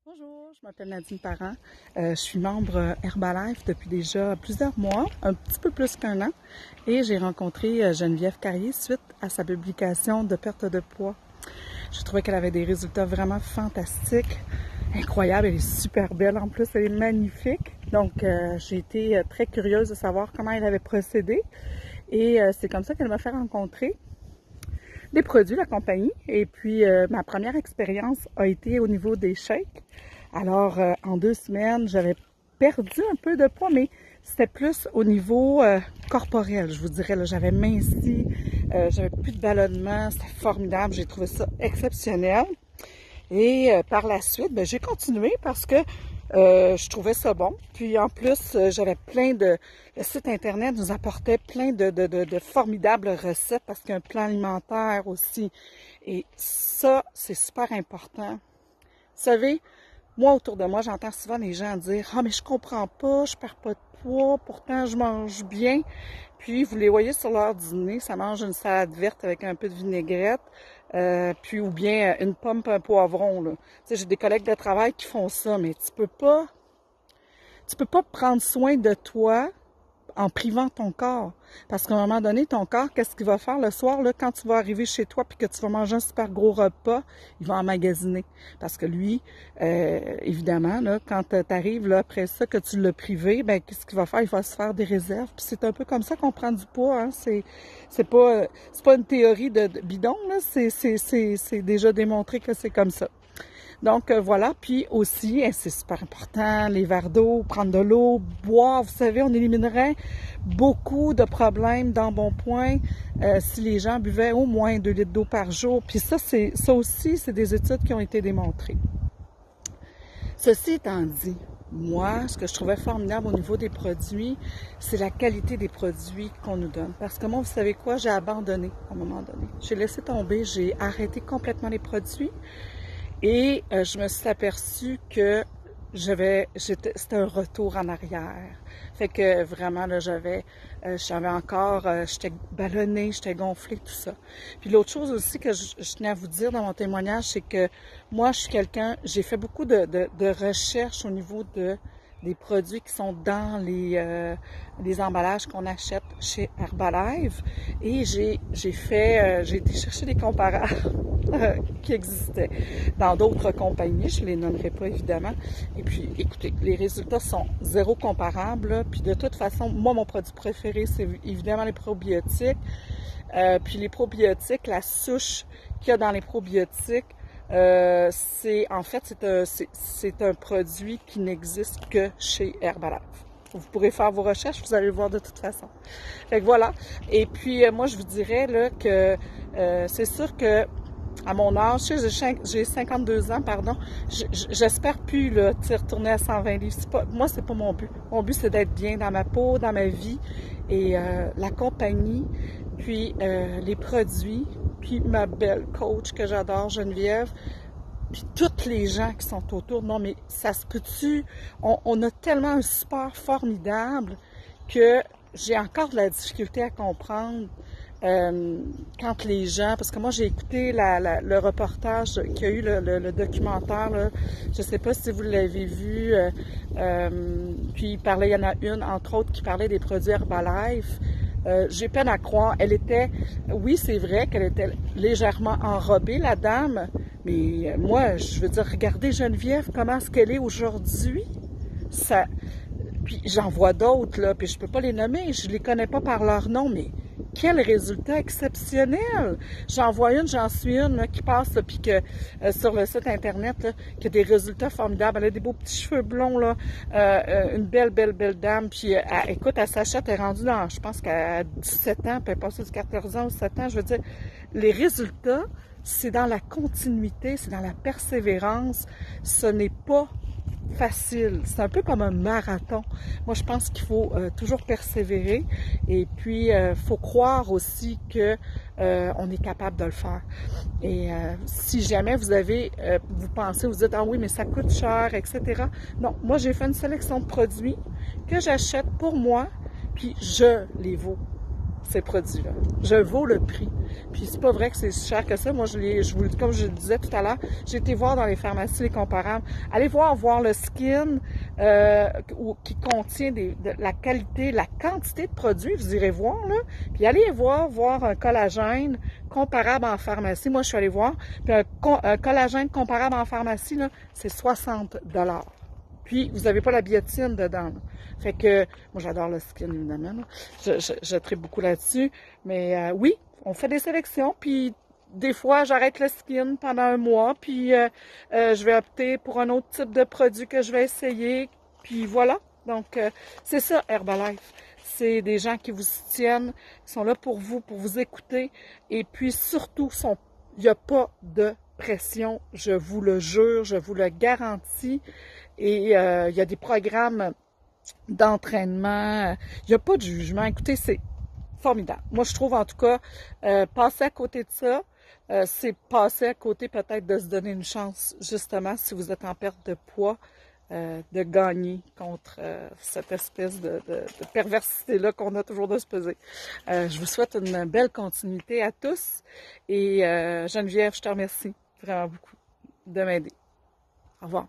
Bonjour, je m'appelle Nadine Parent. Je suis membre Herbalife depuis déjà plusieurs mois, un petit peu plus qu'un an, et j'ai rencontré Geneviève Carrier suite à sa publication de perte de poids. Je trouvais qu'elle avait des résultats vraiment fantastiques, incroyables. Elle est super belle en plus, elle est magnifique. Donc, j'ai été très curieuse de savoir comment elle avait procédé, et c'est comme ça qu'elle m'a fait rencontrer des produits, la compagnie. Et puis, ma première expérience a été au niveau des shakes. Alors, en 2 semaines, j'avais perdu un peu de poids, mais c'était plus au niveau corporel, je vous dirais. J'avais minci, j'avais plus de ballonnement, c'était formidable. J'ai trouvé ça exceptionnel. Et par la suite, j'ai continué parce que je trouvais ça bon. Puis en plus, j'avais plein de... Le site Internet nous apportait plein de formidables recettes parce qu'il y a un plan alimentaire aussi. Et ça, c'est super important. Vous savez, moi, autour de moi, j'entends souvent les gens dire « Ah, mais je comprends pas, je perds pas de poids, pourtant je mange bien. » Puis, vous les voyez sur leur dîner, ça mange une salade verte avec un peu de vinaigrette, puis ou bien une pomme et un poivron, là. Tu sais, j'ai des collègues de travail qui font ça, mais tu peux pas prendre soin de toi en privant ton corps. Parce qu'à un moment donné, ton corps, qu'est-ce qu'il va faire le soir, là, quand tu vas arriver chez toi puis que tu vas manger un super gros repas, il va emmagasiner. Parce que lui, évidemment, là, quand tu arrives là, après ça, que tu l'as privé, ben qu'est-ce qu'il va faire? Il va se faire des réserves. Puis c'est un peu comme ça qu'on prend du poids, hein. C'est pas une théorie de bidon, là. C'est déjà démontré que c'est comme ça. Donc, voilà. Puis aussi, c'est super important, les verres d'eau, prendre de l'eau, boire. Vous savez, on éliminerait beaucoup de problèmes d'embonpoint si les gens buvaient au moins 2 litres d'eau par jour. Puis ça aussi, c'est des études qui ont été démontrées. Ceci étant dit, moi, ce que je trouvais formidable au niveau des produits, c'est la qualité des produits qu'on nous donne. Parce que moi, vous savez quoi? J'ai abandonné à un moment donné. J'ai laissé tomber, j'ai arrêté complètement les produits. Et je me suis aperçue que c'était un retour en arrière. Fait que vraiment, là, j'avais encore, j'étais ballonnée, j'étais gonflée, tout ça. Puis l'autre chose aussi que je tenais à vous dire dans mon témoignage, c'est que moi, je suis quelqu'un, j'ai fait beaucoup de recherches au niveau des produits qui sont dans les emballages qu'on achète chez Herbalife. Et j'ai été chercher des comparables qui existaient dans d'autres compagnies. Je ne les nommerai pas, évidemment. Et puis, écoutez, les résultats sont zéro comparables, là. Puis de toute façon, moi, mon produit préféré, c'est évidemment les probiotiques. Puis les probiotiques, la souche qu'il y a dans les probiotiques, c'est un produit qui n'existe que chez Herbalife. Vous pourrez faire vos recherches, vous allez le voir de toute façon. Fait que voilà. Et puis moi, je vous dirais là que c'est sûr que à mon âge, j'ai 52 ans, pardon, j'espère plus là, retourner à 120 livres. Moi, c'est pas mon but. Mon but, c'est d'être bien dans ma peau, dans ma vie. Et la compagnie, puis les produits, puis ma belle coach que j'adore, Geneviève, puis tous les gens qui sont autour. Non, mais ça se peut-tu? On a tellement un support formidable que j'ai encore de la difficulté à comprendre quand les gens, parce que moi j'ai écouté le reportage qu'il y a eu, le documentaire, là, je sais pas si vous l'avez vu, puis il y en a une, entre autres, qui parlait des produits Herbalife. J'ai peine à croire, oui c'est vrai qu'elle était légèrement enrobée, la dame, mais moi je veux dire, regardez Geneviève, comment est-ce qu'elle est aujourd'hui, puis j'en vois d'autres, là, puis je peux pas les nommer, je les connais pas par leur nom, mais quel résultat exceptionnel! J'en suis une là, qui passe, là, puis que sur le site Internet, là, qui a des résultats formidables. Elle a des beaux petits cheveux blonds, là, une belle dame. Puis, écoute, elle s'achète, elle est rendue dans, je pense qu'à 17 ans, puis elle est passée du 14 ans ou 7 ans. Je veux dire, les résultats, c'est dans la continuité, c'est dans la persévérance. Ce n'est pas facile. C'est un peu comme un marathon. Moi, je pense qu'il faut toujours persévérer et puis faut croire aussi que on est capable de le faire. Et si jamais vous pensez, vous dites, ah oui, mais ça coûte cher, etc. Non, moi, j'ai fait une sélection de produits que j'achète pour moi, puis je les vaux. ces produits-là. Je vaux le prix. Puis c'est pas vrai que c'est si cher que ça. Moi, comme je le disais tout à l'heure, j'ai été voir dans les pharmacies les comparables. Allez voir le skin qui contient de la qualité, la quantité de produits. Vous irez voir, là. Puis allez voir un collagène comparable en pharmacie. Moi, je suis allée voir. Puis un collagène comparable en pharmacie, là, c'est 60 $. Puis, vous n'avez pas la biotine dedans. Là. Fait que, moi, j'adore le skin, évidemment. Là. Je tripe beaucoup là-dessus. Mais oui, on fait des sélections. Puis, des fois, j'arrête le skin pendant un mois. Puis, je vais opter pour un autre type de produit que je vais essayer. Puis, voilà. Donc, c'est ça, Herbalife. C'est des gens qui vous tiennent, qui sont là pour vous écouter. Et puis, surtout, il n'y a pas de pression, je vous le jure, je vous le garantis. Et il y a des programmes d'entraînement, il n'y a pas de jugement. Écoutez, c'est formidable. Moi, je trouve en tout cas, passer à côté de ça, c'est passer à côté peut-être de se donner une chance, justement, si vous êtes en perte de poids, de gagner contre cette espèce de perversité-là qu'on a toujours de se peser. Je vous souhaite une belle continuité à tous. Et Geneviève, je te remercie vraiment beaucoup de m'aider. Au revoir.